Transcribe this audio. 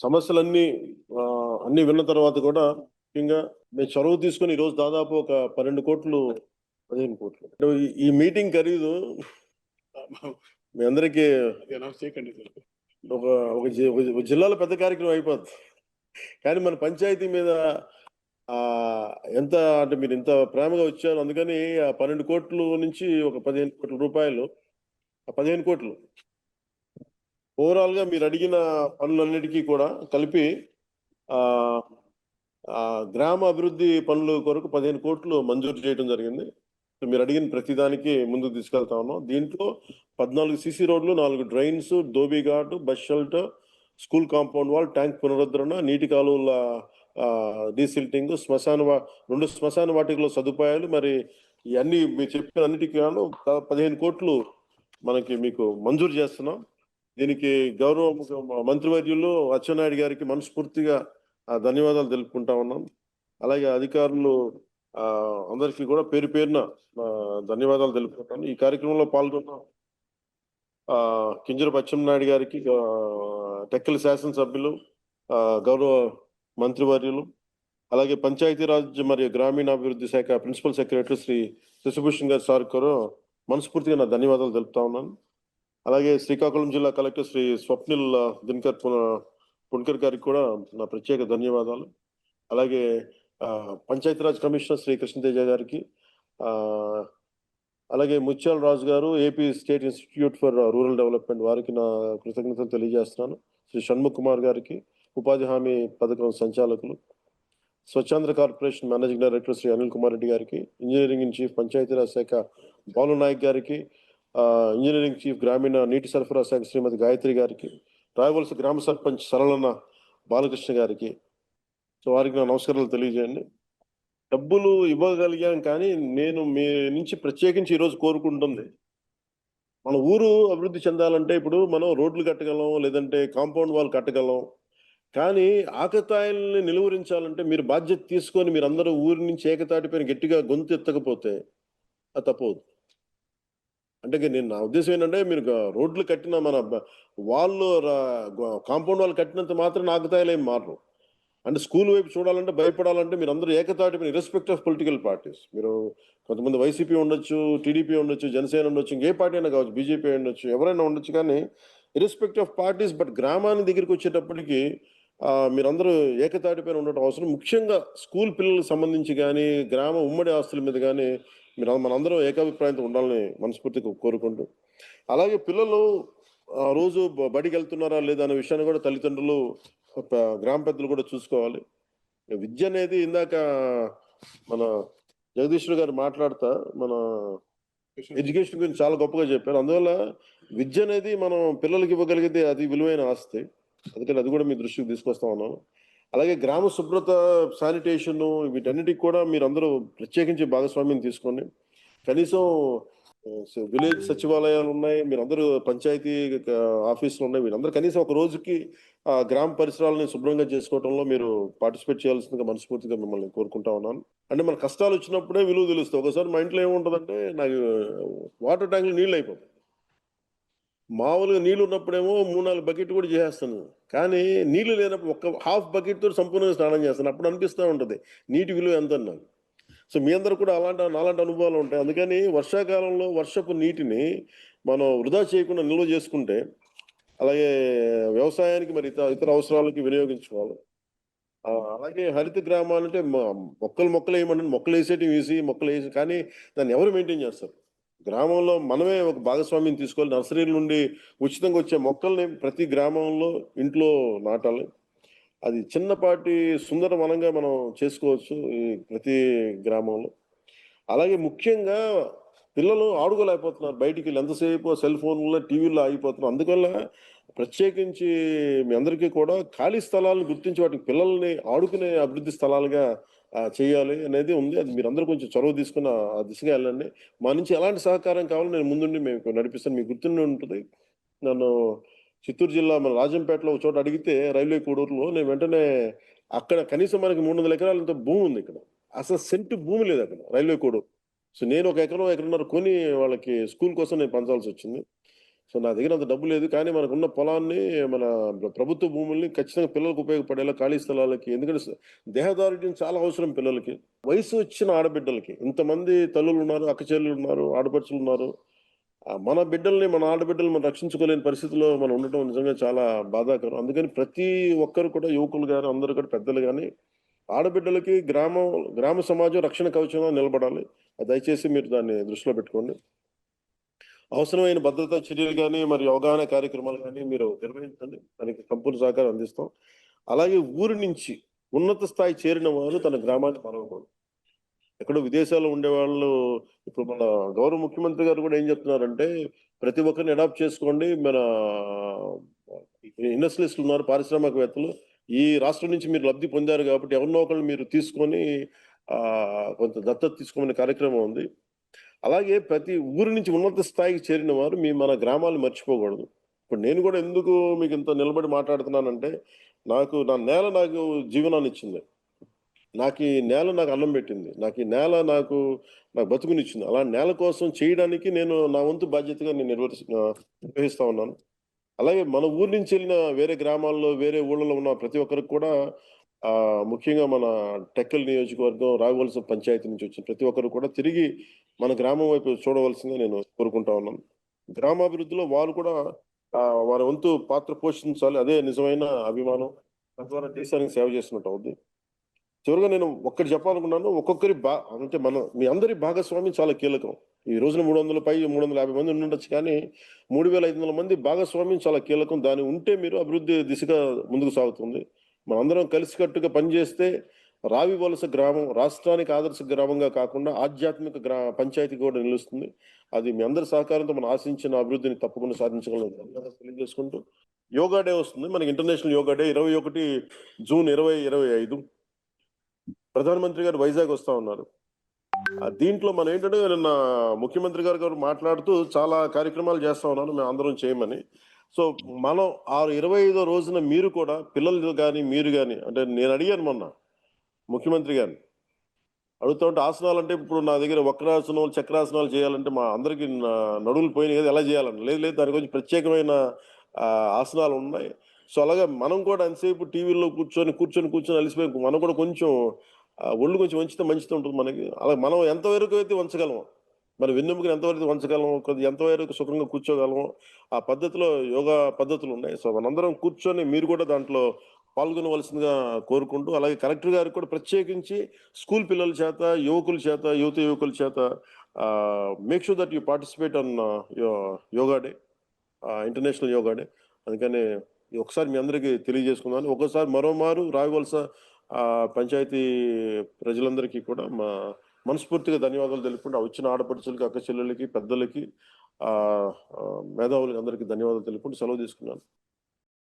సమస్యలన్నీ అన్నీ విన్న తర్వాత కూడా ముఖ్యంగా మేము చొరవ తీసుకొని ఈరోజు దాదాపు ఒక 12 కోట్లు 15 కోట్లు ఈ మీటింగ్ ఖరీదు మీ అందరికీ ఒక ఒక జిల్లాలో పెద్ద కార్యక్రమం అయిపోద్ది. కానీ మన పంచాయతీ మీద ఎంత అంటే మీరు ఇంత ప్రేమగా వచ్చారు, అందుకని ఆ 12 కోట్లు నుంచి ఒక 15 కోట్ల రూపాయలు, ఆ 15 కోట్లు ఓవరాల్ గా మీరు అడిగిన పనులన్నిటికీ కూడా కలిపి గ్రామ అభివృద్ధి పనుల కొరకు 15 కోట్లు మంజూరు చేయడం జరిగింది. మీరు అడిగిన ప్రతిదానికి ముందుకు తీసుకెళ్తా ఉన్నాం. దీంట్లో 14 సిసి రోడ్లు, 4 drains, dhobi ghat, bus shelter, school compound wall, tank పునరుద్ధరణ, నీటి కాలువల డీసిల్టింగ్, 2 శ్మశాన వాటికలో సదుపాయాలు, మరి ఇవన్నీ మీరు చెప్పిన అన్నిటికీ 15 కోట్లు మనకి మీకు మంజూరు చేస్తున్నాం. దీనికి గౌరవ మంత్రివర్యులు అచ్చెన్నాయుడు గారికి మనస్ఫూర్తిగా ధన్యవాదాలు తెలుపుకుంటా ఉన్నాం. అలాగే అధికారులు అందరికీ కూడా పేరు పేరున ధన్యవాదాలు తెలుపుకుంటాను. ఈ కార్యక్రమంలో పాల్గొన్న కింజరపు అచ్చెన్నాయుడు గారికి, టెక్కలి శాసనసభ్యులు, గౌరవ మంత్రివర్యులు, అలాగే పంచాయతీరాజ్ మరియు గ్రామీణాభివృద్ధి శాఖ ప్రిన్సిపల్ సెక్రటరీ శ్రీ శశిభూషణ్ గారి సార్ కూడా మనస్ఫూర్తిగా నా ధన్యవాదాలు తెలుపుతా ఉన్నాను. అలాగే శ్రీకాకుళం జిల్లా కలెక్టర్ శ్రీ స్వప్నిల్ దినకర్ పుణ్కర్ గారికి కూడా నా ప్రత్యేక ధన్యవాదాలు. అలాగే పంచాయతీరాజ్ కమిషనర్ శ్రీ కృష్ణతేజ గారికి, అలాగే ముత్యాల రాజు గారు, AP state institute for rural development, వారికి నా కృతజ్ఞతలు తెలియజేస్తున్నాను. శ్రీ షణ్ముఖ్ కుమార్ గారికి, ఉపాధి హామీ పథకం సంచాలకులు, Swachh Andhra corporation managing director Shri Anil Kumar Reddy గారికి, ఇంజనీరింగ్ ఇన్ చీఫ్ పంచాయతీరాజ్ శాఖ బాలు నాయక్ గారికి, ఇంజనీరింగ్ చీఫ్ గ్రామీణ నీటి సరఫరా శాఖ శ్రీమతి గాయత్రి గారికి, రాయవలస గ్రామ సర్పంచ్ సరళన బాలకృష్ణ గారికి, సో వారికి నా నమస్కారాలు తెలియజేయండి. డబ్బులు ఇవ్వగలిగాం, కానీ నేను మీ నుంచి ప్రత్యేకించి ఈరోజు కోరుకుంటుంది, మన ఊరు అభివృద్ధి చెందాలంటే ఇప్పుడు మనం రోడ్లు కట్టగలం, లేదంటే కాంపౌండ్ వాల్ కట్టగలం, కానీ ఆకతాయిల్ని నిలువరించాలంటే మీరు బాధ్యత తీసుకొని మీరందరూ ఊరి నుంచి ఏకతాటిపైన గట్టిగా గొంతు ఎత్తకపోతే అది తప్పదు. అంటే నేను నా ఉద్దేశం ఏంటంటే, మీరు రోడ్లు కట్టిన మన వాళ్ళు కాంపౌండ్ వాళ్ళు కట్టినంత మాత్రం ఆకతాయిలు ఏం మారరు. అంటే స్కూల్ వైపు చూడాలంటే, భయపడాలంటే మీరు అందరూ ఏకతాటిపైన ఇర్రెస్పెక్ట్ ఆఫ్ పొలిటికల్ పార్టీస్, మీరు కొంతమంది వైసీపీ ఉండొచ్చు, టీడీపీ ఉండొచ్చు, జనసేన ఉండొచ్చు, ఇంకే పార్టీ అయినా కావచ్చు, బీజేపీ ఉండొచ్చు, ఎవరైనా ఉండొచ్చు, కానీ ఇర్రెస్పెక్ట్ ఆఫ్ పార్టీస్, బట్ గ్రామానికి దగ్గరికి వచ్చేటప్పటికి మీరందరూ ఏకతాటిపైన ఉండటం అవసరం. ముఖ్యంగా స్కూల్ పిల్లలకు సంబంధించి కానీ, గ్రామ ఉమ్మడి ఆస్తుల మీద కానీ మనందరం ఏకాభిప్రాయంతో ఉండాలని మనస్ఫూర్తిగా కోరుకుంటూ, అలాగే పిల్లలు రోజు బడికి వెళ్తున్నారా లేదా అనే విషయాన్ని కూడా తల్లిదండ్రులు, గ్రామ పెద్దలు కూడా చూసుకోవాలి. విద్య అనేది ఇందాక మన జగదీశ్వర్ గారు మాట్లాడుతా మన ఎడ్యుకేషన్ గురించి చాలా గొప్పగా చెప్పారు. అందువల్ల విద్య అనేది మనం పిల్లలకి ఇవ్వగలిగితే అది విలువైన ఆస్తి. అందుకని అది కూడా మీ దృష్టికి తీసుకొస్తా ఉన్నాను. అలాగే గ్రామ శుభ్రత, శానిటేషన్, వీటన్నిటికి కూడా మీరు అందరూ ప్రత్యేకించి భాగస్వామ్యం తీసుకోండి. కనీసం విలేజ్ సచివాలయాలు ఉన్నాయి, మీరందరూ పంచాయతీ ఆఫీసులు ఉన్నాయి, మీరందరూ కనీసం ఒక రోజుకి గ్రామ పరిసరాలని శుభ్రంగా చేసుకోవడంలో మీరు పార్టిసిపేట్ చేయాల్సిందిగా మనస్ఫూర్తిగా మిమ్మల్ని కోరుకుంటా ఉన్నాను. అంటే మన కష్టాలు వచ్చినప్పుడే విలువ తెలుస్తుంది. ఒకసారి మా ఇంట్లో ఏముంటుందంటే, నాకు వాటర్ ట్యాంక్లో నీళ్ళు అయిపోతాయి. మామూలుగా నీళ్ళు ఉన్నప్పుడేమో 3-4 బకెట్ కూడా చేసేస్తాను, కానీ నీళ్లు లేనప్పుడు ఒక హాఫ్ బకెట్తో సంపూర్ణంగా స్నానం చేస్తాను. అప్పుడు అనిపిస్తూ ఉంటుంది నీటి విలువ ఎంత అన్నాను. సో మీ అందరూ కూడా నాలాంటి అనుభవాలు ఉంటాయి. అందుకని వర్షాకాలంలో వర్షపు నీటిని మనం వృధా చేయకుండా నిల్వ చేసుకుంటే, అలాగే వ్యవసాయానికి మరి ఇతర అవసరాలకి వినియోగించుకోవాలి. అలాగే హరిత గ్రామాలంటే మొక్కలు వేయమంటే మొక్కలు వేసేటివి ఈజీ, మొక్కలు వేసి, కానీ దాన్ని ఎవరు మెయింటైన్ చేస్తారు? గ్రామంలో మనమే ఒక భాగస్వామ్యం తీసుకోవాలి. నర్సరీల నుండి ఉచితంగా వచ్చే మొక్కల్ని ప్రతి గ్రామంలో ఇంట్లో నాటాలి. అది చిన్నపాటి సుందర వనంగా మనం చేసుకోవచ్చు ఈ ప్రతి గ్రామంలో. అలాగే ముఖ్యంగా పిల్లలు ఆడుకోలేకపోతున్నారు, బయటికి వెళ్ళి ఎంతసేపు సెల్ ఫోన్లో, టీవీలో ఆగిపోతున్నారు. అందువల్ల ప్రత్యేకించి మీ అందరికీ కూడా ఖాళీ స్థలాలను గుర్తించి వాటికి పిల్లల్ని ఆడుకునే అభివృద్ధి స్థలాలుగా చేయాలి అనేది ఉంది. అది మీరందరూ కొంచెం చొరవ తీసుకుని ఆ దిశగా వెళ్ళండి. మా నుంచి ఎలాంటి సహకారం కావాలో నేను ముందుండి మేము నడిపిస్తాను. మీకు గుర్తుండి ఉంటుంది, నన్ను చిత్తూరు జిల్లా మన రాజంపేటలో ఒక చోట అడిగితే, రైల్వే కోడూరులో, నేను వెంటనే అక్కడ కనీసం మనకి 300 ఎకరాలంత భూమి ఉంది. ఇక్కడ అసలు సెంటు భూమి లేదు అక్కడ రైల్వే కోడూరు. సో నేను 1 ఎకరం, 1.5 ఎకరం కొని వాళ్ళకి స్కూల్ కోసం నేను పంచాల్సి వచ్చింది. సో నా దగ్గర అంత డబ్బు లేదు. కానీ మనకున్న పొలాన్ని, మన ప్రభుత్వ భూముల్ని ఖచ్చితంగా పిల్లలకు ఉపయోగపడేలా ఖాళీ స్థలాలకి, ఎందుకంటే దేహదారుఢ్యం చాలా అవసరం పిల్లలకి. వయసు వచ్చిన ఆడబిడ్డలకి ఇంతమంది తల్లులున్నారు, అక్క చెల్లెలున్నారు, ఆడపడుచులున్నారు. మన బిడ్డల్ని, మన ఆడబిడ్డల్ని మనం రక్షించుకోలేని పరిస్థితిలో మనం ఉండటం నిజంగా చాలా బాధాకరం. అందుకని ప్రతి ఒక్కరు కూడా, యువకులు గాని, అందరూ కూడా, పెద్దలు గాని, ఆడబిడ్డలకి గ్రామ సమాజం రక్షణ కవచంలా నిలబడాలి. దయచేసి మీరు దాన్ని దృష్టిలో పెట్టుకోండి. అవసరమైన భద్రతా చర్యలు గాని, మరి అవగాహన కార్యక్రమాలు గాని మీరు నిర్వహించండి. దానికి సంపూర్ణ సహకారం అందిస్తాం. అలాగే ఊరి నుంచి ఉన్నత స్థాయి చేరిన వారు తన గ్రామాన్ని మరవకూడదు. ఎక్కడో విదేశాల్లో ఉండేవాళ్ళు, ఇప్పుడు మన గౌరవ ముఖ్యమంత్రి గారు కూడా ఏం చెప్తున్నారంటే, ప్రతి ఒక్కరిని అడాప్ట్ చేసుకోండి. మన ఇండస్ట్రియలిస్టులు ఉన్నారు, పారిశ్రామికవేత్తలు. ఈ రాష్ట్రం నుంచి మీరు లబ్ధి పొందారు కాబట్టి ఎవరినో ఒకళ్ళని మీరు తీసుకొని కొంత దత్తత తీసుకోమనే కార్యక్రమం ఉంది. అలాగే ప్రతి ఊరి నుంచి ఉన్నత స్థాయికి చేరిన వారు మన గ్రామాలను మర్చిపోకూడదు. ఇప్పుడు నేను కూడా ఎందుకు మీకు ఇంత నిలబడి మాట్లాడుతున్నానంటే, నా నేల నాకు జీవనాన్నిచ్చింది. ఈ నేల నాకు అన్నం పెట్టింది. ఈ నేల నాకు బతుకునిచ్చింది. అలా నేల కోసం చేయడానికి నేను నా వంతు బాధ్యతగా నేను నిర్వహిస్తా ఉన్నాను. అలాగే మన ఊరు నుంచి వెళ్ళిన వేరే గ్రామాల్లో, వేరే ఊళ్ళలో ఉన్న ప్రతి ఒక్కరికి కూడా ముఖ్యంగా మన టెక్కల్ నియోజకవర్గం, రాఘవలస పంచాయతీ నుంచి వచ్చిన ప్రతి ఒక్కరు కూడా తిరిగి మన గ్రామం వైపు చూడవలసిందిగా నేను కోరుకుంటా ఉన్నాను. గ్రామాభివృద్ధిలో వారు కూడా వారి వంతు పాత్ర పోషించాలి. అదే నిజమైన అభిమానం. తద్వారా దేశానికి సేవ చేసినట్టు అవుద్ది. చివరగా నేను ఒక్కటి చెప్పాలనుకున్నాను. ఒక్కొక్కరి అంటే మీ అందరి భాగస్వామ్యం చాలా కీలకం. ఈ రోజున 350 మంది ఉండుండొచ్చు, కానీ 3500 మంది భాగస్వామ్యం చాలా కీలకం. దాని ఉంటే మీరు అభివృద్ధి దిశగా ముందుకు సాగుతుంది. మనందరం కలిసికట్టుగా పనిచేస్తే రావి వలస గ్రామం రాష్ట్రానికి ఆదర్శ గ్రామంగా కాకుండా ఆధ్యాత్మిక పంచాయతీ కూడా నిలుస్తుంది. అది మీ అందరి సహకారంతో మనం ఆశించిన అభివృద్ధిని తప్పకుండా సాధించగలం తెలియజేసుకుంటూ, యోగా డే వస్తుంది. మనకి ఇంటర్నేషనల్ యోగా డే 21 జూన్ 2025. ప్రధానమంత్రి గారు వైజాగ్ వస్తా ఉన్నారు. దీంట్లో మనం ఏంటంటే, నిన్న ముఖ్యమంత్రి గారు మాట్లాడుతూ చాలా కార్యక్రమాలు చేస్తా ఉన్నారు మేము అందరం చేయమని. సో మనం 25వ రోజున మీరు కూడా పిల్లలు కానీ, మీరు కానీ, అంటే నేను అడిగాను మొన్న ముఖ్యమంత్రి గారిని, అడుగుతా ఉంటే ఆసనాలు అంటే, ఇప్పుడు నా దగ్గర వక్రాసనాలు, చక్రాసనాలు చేయాలంటే మా అందరికి నడువులు పోయినాయి కదా, ఎలా చేయాలని. లేదు దాని గురించి ప్రత్యేకమైన ఆసనాలు ఉన్నాయి. సో అలాగే మనం కూడా ఎంతసేపు టీవీలో కూర్చొని అలసిపోయి మనం కూడా కొంచెం ఒళ్ళు కొంచెం వంచితే మంచిగా ఉంటుంది మనకి. అలా మనం ఎంతవరకు అయితే వంచగలమో, మన వెన్నెముకని ఎంతవరకు వంచగలమో, ఎంతవరకు సుఖంగా కూర్చోగలమో, ఆ పద్ధతిలో యోగా పద్ధతులు ఉన్నాయి. సో మనందరం కూర్చొని మీరు కూడా దాంట్లో పాల్గొనవలసిందిగా కోరుకుంటూ, అలాగే కలెక్టర్ గారికి కూడా ప్రత్యేకించి స్కూల్ పిల్లల చేత, యువకుల చేత make sure that you participate on yoga day, international yoga day. అందుకని ఒకసారి మీ అందరికీ తెలియజేసుకున్నాను. ఒక్కోసారి మరోమారు రావివలస పంచాయతీ ప్రజలందరికీ కూడా మనస్ఫూర్తిగా ధన్యవాదాలు తెలుపుకుంటూ, వచ్చిన ఆడపడుచులకి, అక్క చెల్లెలకి, పెద్దలకి, మేధావులకి అందరికీ ధన్యవాదాలు తెలుపుకుంటూ సెలవు తీసుకున్నాను.